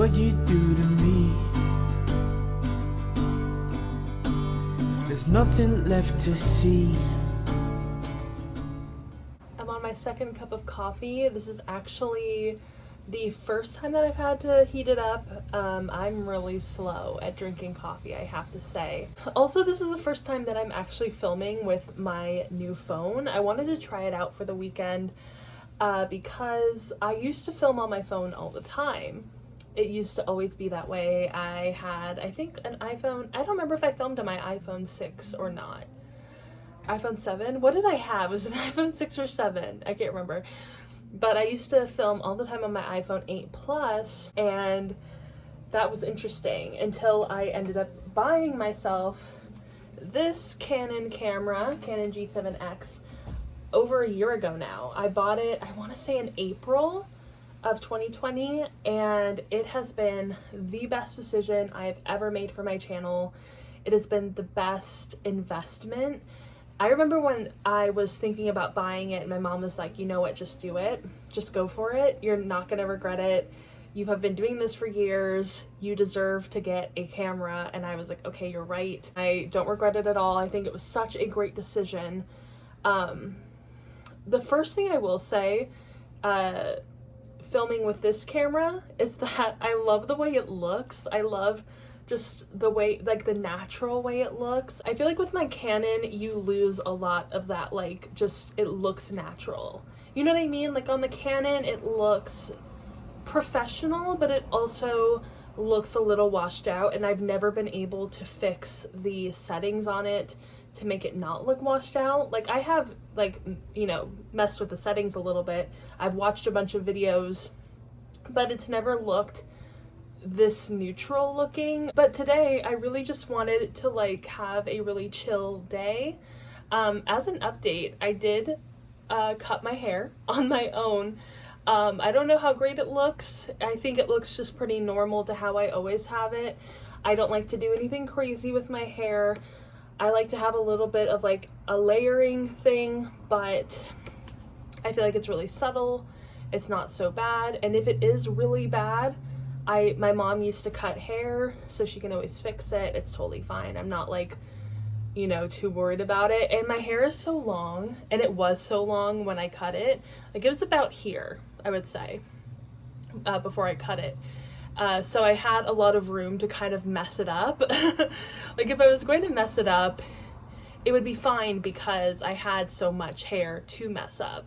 what you do to me. There's nothing left to see. I'm on my second cup of coffee. This is actually the first time that I've had to heat it up. I'm really slow at drinking coffee, I have to say. Also, this is the first time that I'm actually filming with my new phone. I wanted to try it out for the weekend because I used to film on my phone all the time. It used to always be that way. I had, I think, an iPhone. I don't remember if I filmed on my iPhone 6 or not. iPhone 7? What did I have? Was it an iPhone 6 or 7? I can't remember. But I used to film all the time on my iPhone 8 Plus, and that was interesting until I ended up buying myself this Canon camera, Canon G7X, over a year ago now. I bought it, I want to say in April of 2020, and it has been the best decision I've ever made for my channel. It has been the best investment. I remember when I was thinking about buying it and my mom was like, you know what, just do it. Just go for it. You're not going to regret it. You have been doing this for years. You deserve to get a camera. And I was like, okay, you're right. I don't regret it at all. I think it was such a great decision. The first thing I will say, filming with this camera, is that I love the way it looks. I love just the way, like the natural way it looks. I feel like with my Canon, you lose a lot of that, like, just, it looks natural. You know what I mean? Like on the Canon, it looks professional, but it also looks a little washed out, and I've never been able to fix the settings on it to make it not look washed out. Like I have, like, you know, messed with the settings a little bit. I've watched a bunch of videos, but it's never looked this neutral looking. But today I really just wanted to like have a really chill day. As an update, I did cut my hair on my own. I don't know how great it looks. I think it looks just pretty normal to how I always have it. I don't like to do anything crazy with my hair. I like to have a little bit of like a layering thing, but I feel like it's really subtle. It's not so bad. And if it is really bad, my mom used to cut hair, so she can always fix it. It's totally fine. I'm not like, you know, too worried about it. And my hair is so long, and it was so long when I cut it. Like it was about here, I would say, before I cut it. So I had a lot of room to kind of mess it up. Like if I was going to mess it up, it would be fine because I had so much hair to mess up.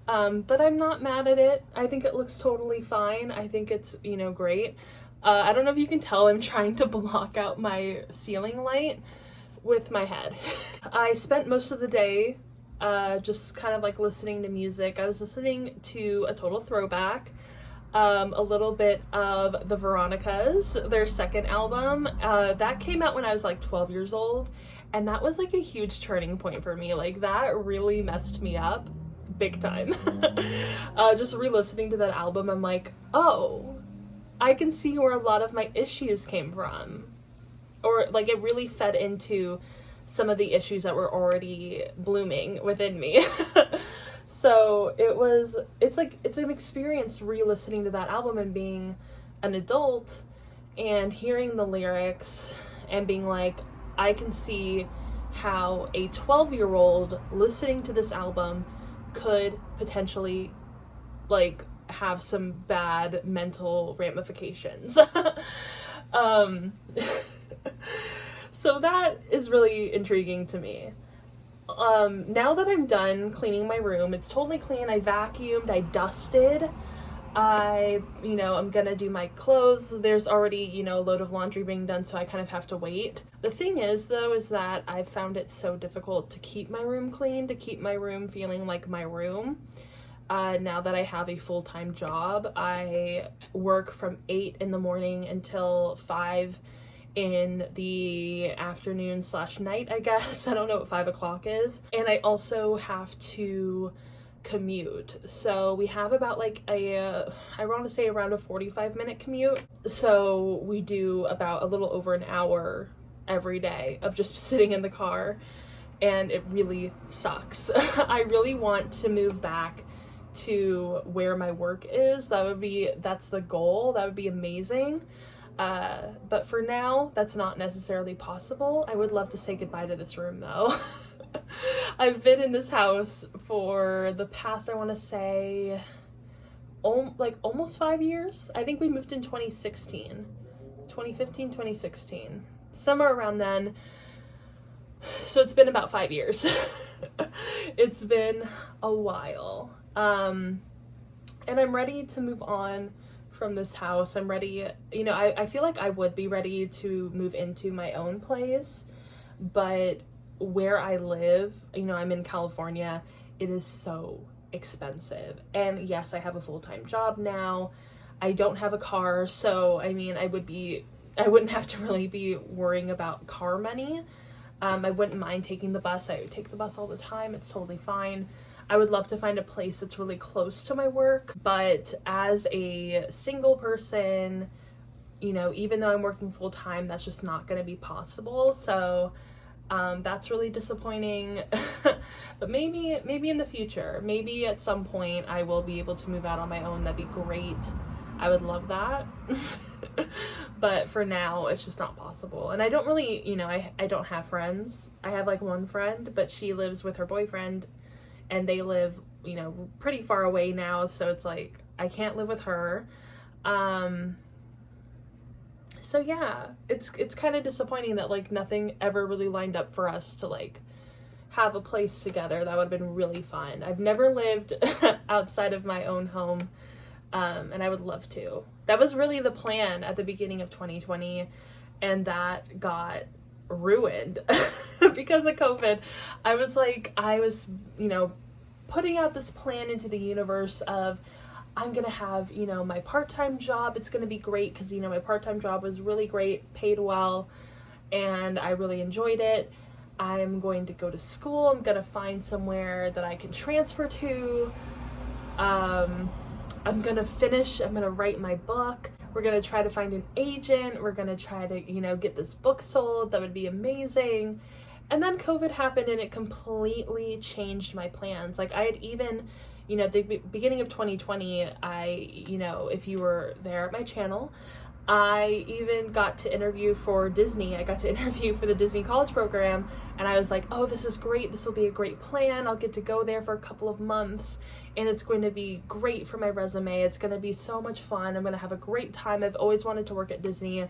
But I'm not mad at it. I think it looks totally fine. I think it's, you know, great. I don't know if you can tell, I'm trying to block out my ceiling light with my head. I spent most of the day just kind of like listening to music. I was listening to a total throwback, a little bit of the Veronicas, their second album. That came out when I was like 12 years old, and that was like a huge turning point for me. Like that really messed me up big time. Just re-listening to that album, I'm like, oh, I can see where a lot of my issues came from. Or like it really fed into some of the issues that were already blooming within me. So it's an experience re-listening to that album and being an adult and hearing the lyrics and being like, I can see how a 12-year-old listening to this album could potentially like have some bad mental ramifications. So that is really intriguing to me. Now that I'm done cleaning my room, it's totally clean. I vacuumed, I dusted. I'm gonna do my clothes. There's already, a load of laundry being done, so I kind of have to wait. The thing is, though, is that I've found it so difficult to keep my room clean, to keep my room feeling like my room. Now that I have a full-time job, I work from 8 in the morning until 5 in the afternoon / night, I guess. I don't know what 5 o'clock is. And I also have to commute. So we have about like I want to say around a 45-minute commute. So we do about a little over an hour every day of just sitting in the car, and it really sucks. I really want to move back to where my work is. That's the goal. That would be amazing. But for now, that's not necessarily possible. I would love to say goodbye to this room though. I've been in this house for the past, I want to say, almost 5 years. I think we moved in 2016, 2015, 2016, somewhere around then. So it's been about 5 years. It's been a while. And I'm ready to move on from this house. I'm ready, I feel like I would be ready to move into my own place, but where I live, I'm in California, it is so expensive. And yes, I have a full-time job now. I don't have a car, so I wouldn't have to really be worrying about car money. I wouldn't mind taking the bus. I take the bus all the time. It's totally fine. I would love to find a place that's really close to my work, but as a single person, even though I'm working full time, that's just not going to be possible. So that's really disappointing. But maybe in the future, maybe at some point I will be able to move out on my own. That'd be great. I would love that. But for now, it's just not possible. And I don't really, I don't have friends. I have like one friend, but she lives with her boyfriend and they live, pretty far away now. So it's like, I can't live with her. So yeah, it's kind of disappointing that like nothing ever really lined up for us to like have a place together. That would have been really fun. I've never lived outside of my own home. And I would love to. That was really the plan at the beginning of 2020, and that got ruined because of COVID. I was, putting out this plan into the universe of, I'm gonna have, my part-time job. It's gonna be great because, my part-time job was really great, paid well, and I really enjoyed it. I'm going to go to school. I'm gonna find somewhere that I can transfer to. I'm gonna write my book. We're gonna try to find an agent. We're gonna try to, get this book sold. That would be amazing. And then COVID happened and it completely changed my plans. Like I had even, at the beginning of 2020, if you were there at my channel, I even got to interview for Disney. I got to interview for the Disney College Program, and I was like, oh, this is great. This will be a great plan. I'll get to go there for a couple of months, and it's going to be great for my resume. It's going to be so much fun. I'm going to have a great time. I've always wanted to work at Disney,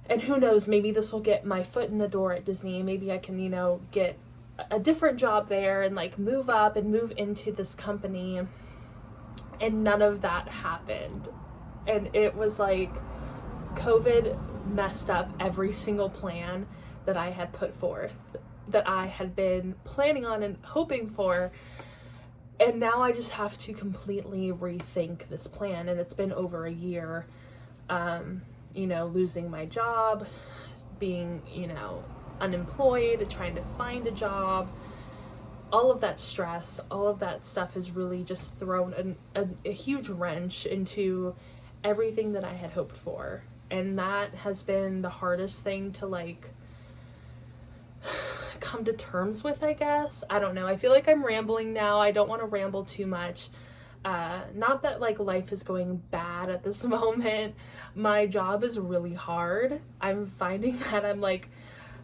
and who knows, maybe this will get my foot in the door at Disney. Maybe I can, get a different job there and like move up and move into this company, and none of that happened. And it was like COVID messed up every single plan that I had put forth, that I had been planning on and hoping for. And now I just have to completely rethink this plan. And it's been over a year, losing my job, being, unemployed, trying to find a job. All of that stress, all of that stuff has really just thrown a huge wrench into everything that I had hoped for. And that has been the hardest thing to like come to terms with, I guess. I don't know. I feel like I'm rambling now. I don't want to ramble too much. Not that like life is going bad at this moment. My job is really hard. I'm finding that I'm like,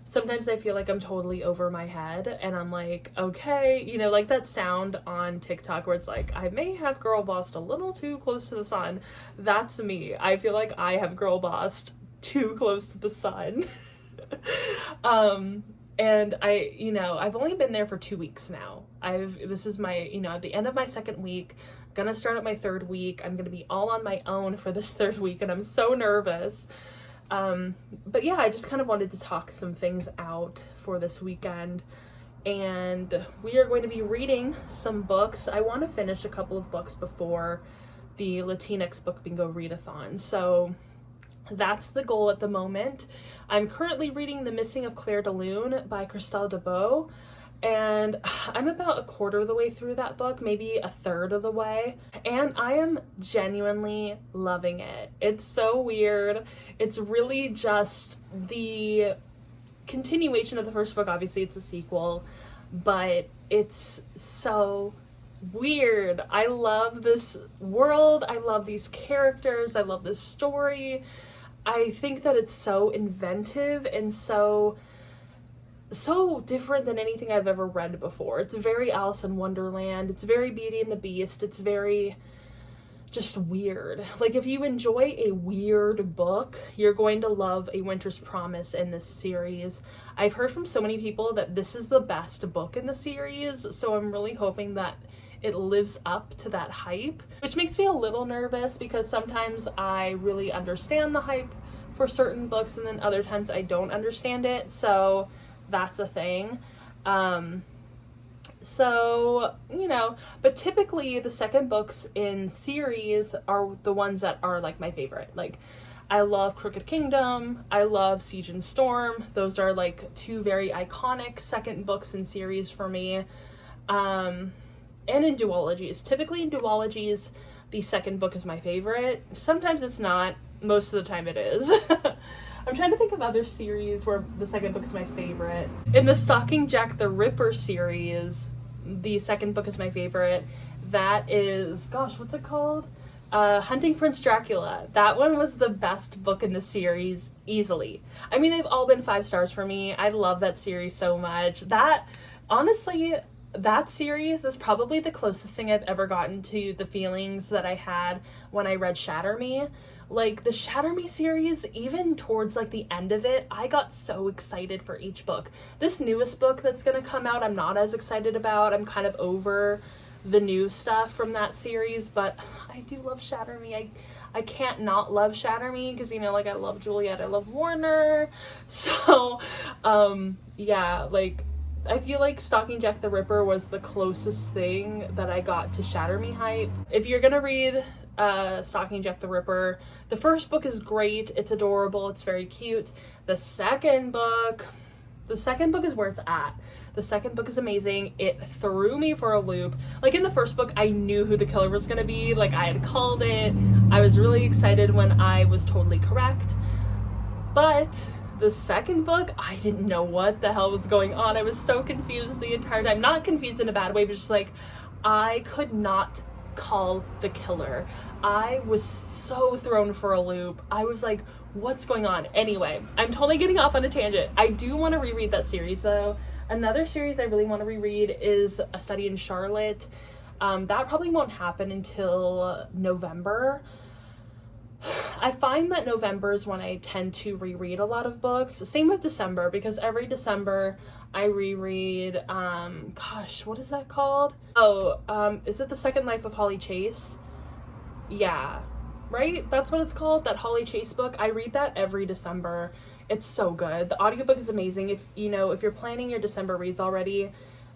sometimes I feel like I'm totally over my head and I'm like, okay, like that sound on TikTok where it's like, I may have girl bossed a little too close to the sun. That's me. I feel like I have girl bossed too close to the sun. And I've only been there for 2 weeks now. This is my, at the end of my second week, gonna start at my third week. I'm gonna be all on my own for this third week and I'm so nervous. But yeah, I just kind of wanted to talk some things out for this weekend, and we are going to be reading some books. I want to finish a couple of books before the Latinx Book Bingo Readathon, so that's the goal at the moment. I'm currently reading The Missing of Claire de Lune by Christelle DeBeau, and I'm about a quarter of the way through that book, maybe a third of the way, and I am genuinely loving it. It's so weird. It's really just the continuation of the first book. Obviously, it's a sequel, but it's so weird. I love this world. I love these characters. I love this story. I think that it's so inventive and so different than anything I've ever read before. It's very Alice in Wonderland. It's very Beauty and the Beast. It's very just weird. Like, if you enjoy a weird book, you're going to love A Winter's Promise in this series. I've heard from so many people that this is the best book in the series, so I'm really hoping that it lives up to that hype, which makes me a little nervous because sometimes I really understand the hype for certain books and then other times I don't understand it, so that's a thing. So, you know, but typically the second books in series are the ones that are like my favorite. Like, I love Crooked Kingdom, I love Siege and Storm. Those are like two very iconic second books in series for me. And in duologies. Typically in duologies, the second book is my favorite. Sometimes it's not, most of the time it is. I'm trying to think of other series where the second book is my favorite. In the Stalking Jack the Ripper series, the second book is my favorite. That is, gosh, what's it called? Hunting Prince Dracula. That one was the best book in the series, easily. I mean, they've all been 5 stars for me. I love that series so much. That, honestly, that series is probably the closest thing I've ever gotten to the feelings that I had when I read Shatter Me. Like, the Shatter Me series, even towards like the end of it, I got so excited for each book. This newest book that's gonna come out, I'm not as excited about. I'm kind of over the new stuff from that series, but I do love Shatter Me. I can't not love Shatter Me because, you know, like, I love Juliet, I love Warner. So, yeah, like, I feel like Stalking Jack the Ripper was the closest thing that I got to Shatter Me hype. If you're gonna read Stalking Jack the Ripper, the first book is great, it's adorable, it's very cute. The second book is where it's at. The second book is amazing. It threw me for a loop. Like, in the first book, I knew who the killer was gonna be. Like, I had called it. I was really excited when I was totally correct. But the second book, I didn't know what the hell was going on. I was so confused the entire time. Not confused in a bad way, but just like, I could not call the killer. I was so thrown for a loop. I was like, what's going on? Anyway, I'm totally getting off on a tangent. I do want to reread that series though. Another series I really want to reread is A Study in Charlotte. That probably won't happen until November. I find that November is when I tend to reread a lot of books. Same with December, because every December I reread, gosh, what is that called? Oh, is it The Second Life of Holly Chase? Yeah, right? That's what it's called, that Holly Chase book. I read that every December. It's so good. The audiobook is amazing. If you're planning your December reads already,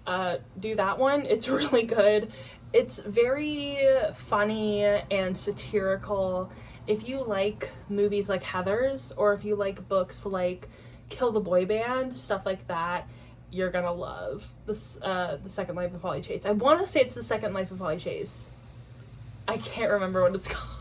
do that one. It's really good. It's very funny and satirical. If you like movies like Heathers, or if you like books like Kill the Boy Band, stuff like that, you're gonna love this, The Second Life of Holly Chase. I want to say it's The Second Life of Holly Chase. I can't remember what it's called.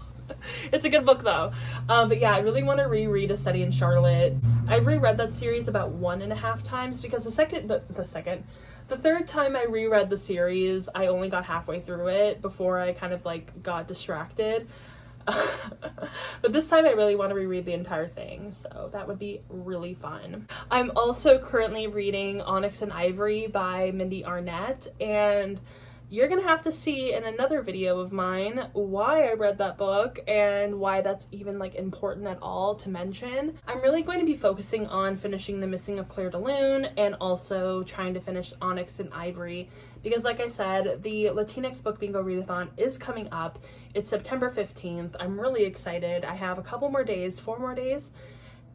It's a good book though. But yeah, I really want to reread A Study in Charlotte. I've reread that series about 1.5 times because the third time I reread the series, I only got halfway through it before I kind of like got distracted. But this time I really want to reread the entire thing, so that would be really fun. I'm also currently reading Onyx and Ivory by Mindy Arnett, and you're gonna have to see in another video of mine why I read that book and why that's even like important at all to mention. I'm really going to be focusing on finishing The Missing of Claire de Lune and also trying to finish Onyx and Ivory because, like I said, the Latinx Book Bingo Readathon is coming up. It's September 15th. I'm really excited. I have a couple more days, 4 more days,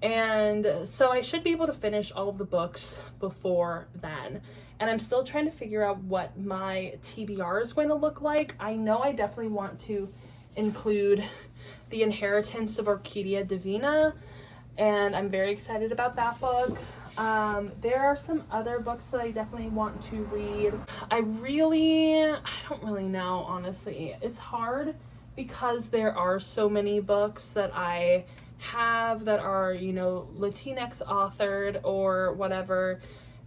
and so I should be able to finish all of the books before then. And I'm still trying to figure out what my TBR is going to look like. I know I definitely want to include The Inheritance of Orquídea Divina, and I'm very excited about that book. There are some other books that I definitely want to read. I don't really know, honestly. It's hard because there are so many books that I have that are, Latinx authored or whatever,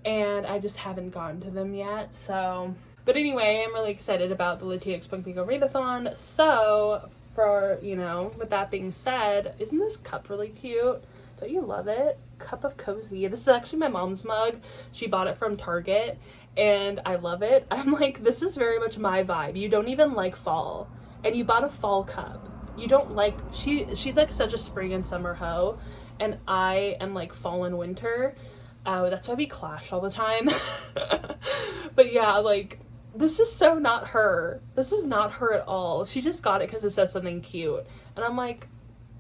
and I just haven't gotten to them yet. So But anyway, I'm really excited about the Latinx Punk Bingo Readathon. So, for, you know, with that being said, isn't this cup really cute? Don't you love it? Cup of cozy. This is actually my mom's mug. She bought it from Target, and I love it. I'm like, this is very much my vibe. You don't even like fall, and you bought a fall cup. You don't like, she's like such a spring and summer hoe, and I am like fall and winter. That's why we clash all the time. But yeah, like, this is so not her. This is not her at all. She just got it because it says something cute. And I'm like,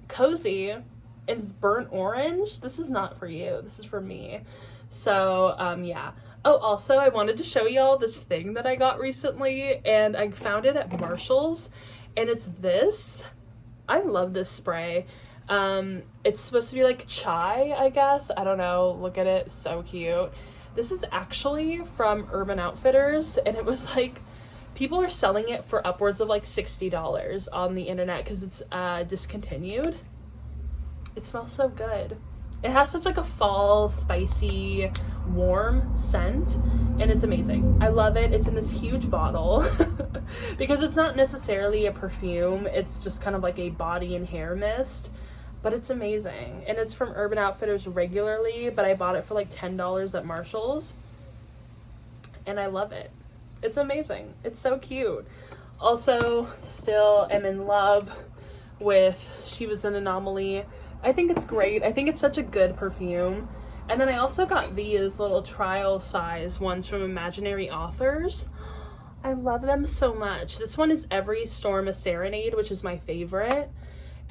cozy, and it's burnt orange? This is not for you. This is for me. So, yeah. Oh, also, I wanted to show y'all this thing that I got recently, and I found it at Marshall's, and it's this. I love this spray. It's supposed to be like chai, I guess. I don't know. Look at it. So cute. This is actually from Urban Outfitters, and it was like, people are selling it for upwards of like $60 on the internet because it's discontinued. It smells so good. It has such like a fall, spicy, warm scent, and it's amazing. I love it. It's in this huge bottle because it's not necessarily a perfume. It's just kind of like a body and hair mist. But it's amazing, and it's from Urban Outfitters regularly, but I bought it for like $10 at Marshall's, and I love it. It's amazing. It's so cute. Also, still am in love with She Was an Anomaly. I think it's great. I think it's such a good perfume. And then I also got these little trial size ones from Imaginary Authors. I love them so much. This one is Every Storm a Serenade, which is my favorite.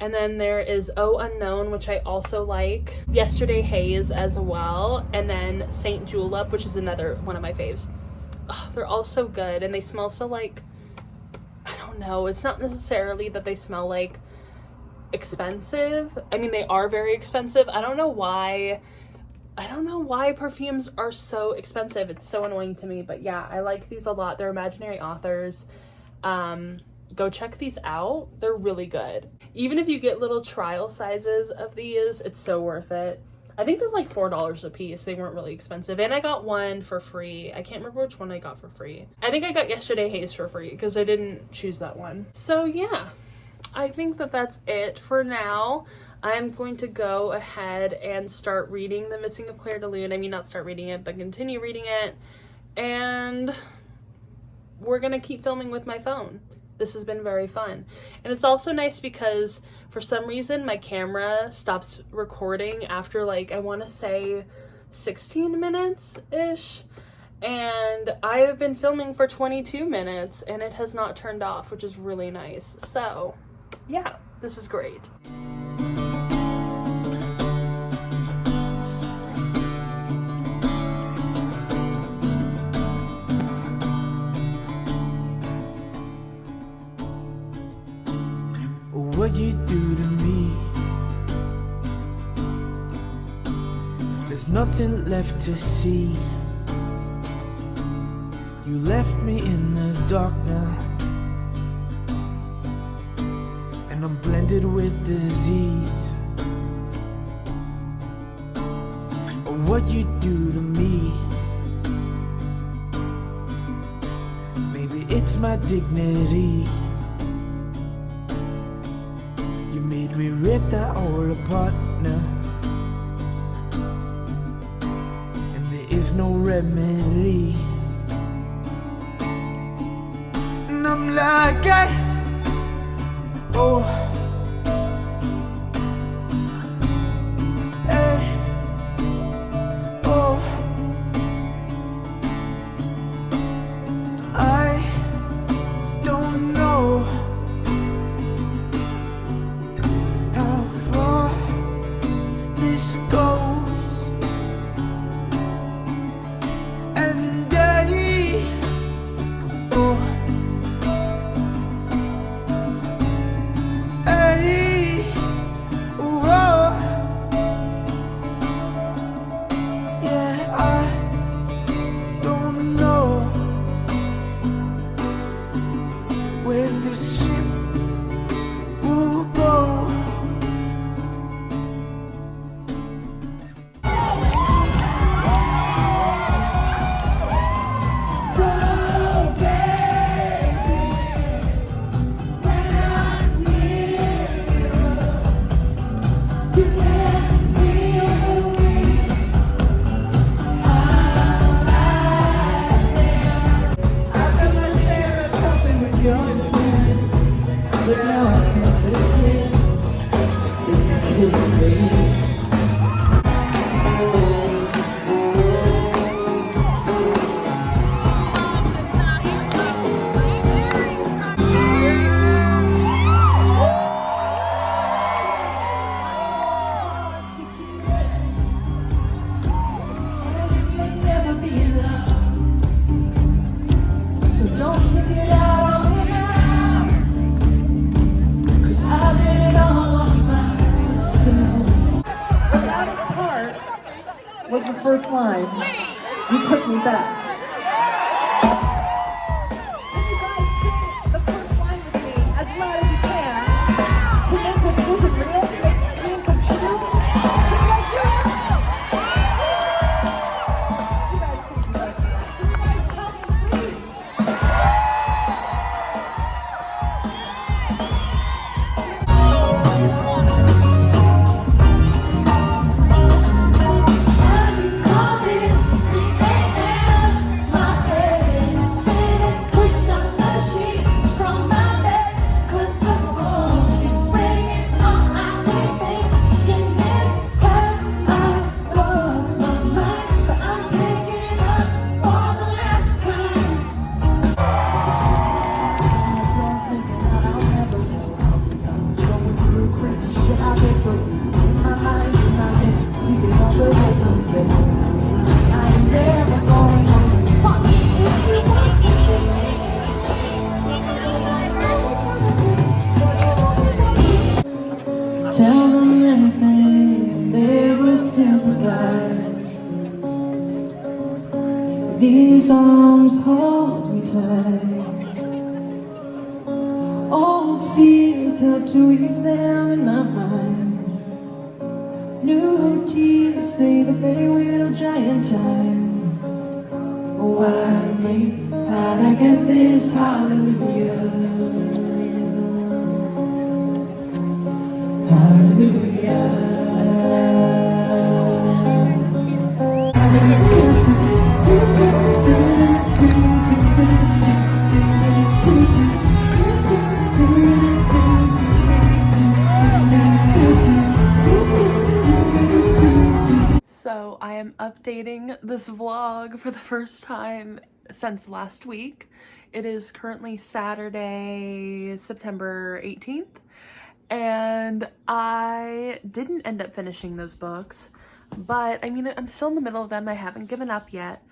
And then there is Oh Unknown, which I also like. Yesterday Haze as well. And then Saint Julep, which is another one of my faves. Oh, they're all so good. And they smell so like, I don't know. It's not necessarily that they smell like expensive. I mean, they are very expensive. I don't know why perfumes are so expensive. It's so annoying to me. But yeah, I like these a lot. They're Imaginary Authors. Go check these out. They're really good. Even if you get little trial sizes of these, it's so worth it. I think they're like $4 a piece. They weren't really expensive. And I got one for free. I can't remember which one I got for free. I think I got Yesterday Haze for free because I didn't choose that one. So yeah, I think that that's it for now. I'm going to go ahead and start reading The Missing of Claire de Lune. I mean, not start reading it, but continue reading it. And we're going to keep filming with my phone. This has been very fun. And it's also nice because for some reason my camera stops recording after like, I want to say 16 minutes-ish. And I have been filming for 22 minutes and it has not turned off, which is really nice. So yeah, this is great. What you do to me, there's nothing left to see. You left me in the dark now, and I'm blended with disease. What you do to me, maybe it's my dignity. Made me rip that all apart now, and there is no remedy. And I'm like, oh, hey, oh, I don't know this goes, and oh, whoa, yeah, I don't know where this ship will go. So but now I can't dismiss this killing me. Was the first line. You took me back. Can you guys sing the first line with me as loud as you can to make this vision real, to make this dream come true? Can you guys do it? You guys can do it. Can you guys help me, please? Tell them anything, they will sympathize. These arms hold me tight. Old fears help to ease them in my mind. New tears say that they will dry in time. Why me? How'd I get this hallelujah? So I am updating this vlog for the first time since last week. It is currently Saturday, September 18th, and I didn't end up finishing those books, but I mean, I'm still in the middle of them. I haven't given up yet.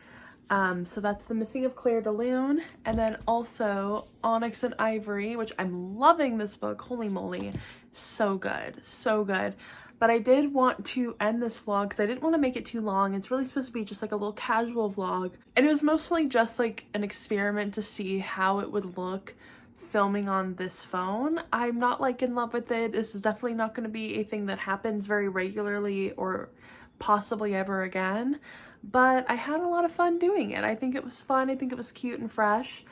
So that's The Missing of Claire de Lune, and then also Onyx and Ivory, which I'm loving this book. Holy moly, so good, so good. But I did want to end this vlog because I didn't want to make it too long. It's really supposed to be just like a little casual vlog, and it was mostly just like an experiment to see how it would look filming on this phone. I'm not like in love with it. This is definitely not going to be a thing that happens very regularly or possibly ever again, but I had a lot of fun doing it. I think it was fun. I think it was cute and fresh.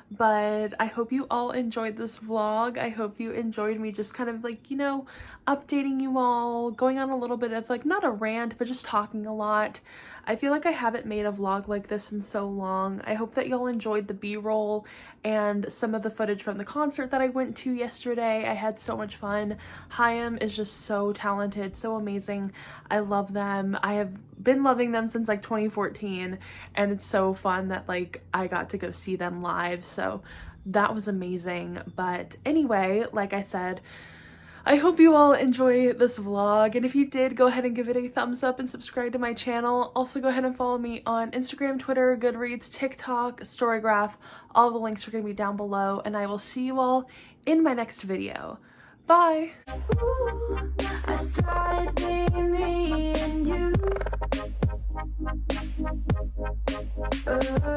But I hope you all enjoyed this vlog. I hope you enjoyed me just kind of like, you know, updating you all, going on a little bit of like, not a rant, but just talking a lot. I feel like I haven't made a vlog like this in so long. I hope that y'all enjoyed the b-roll and some of the footage from the concert that I went to yesterday. I had so much fun. Haim is just so talented, so amazing. I love them. I have been loving them since like 2014, and it's so fun that like I got to go see them live, so that was amazing. But anyway, like I said, I hope you all enjoy this vlog, and if you did, go ahead and give it a thumbs up and subscribe to my channel. Also go ahead and follow me on Instagram, Twitter, Goodreads, TikTok, Storygraph. All the links are going to be down below, and I will see you all in my next video. Bye! Ooh, I thought it'd be me and you. Oh.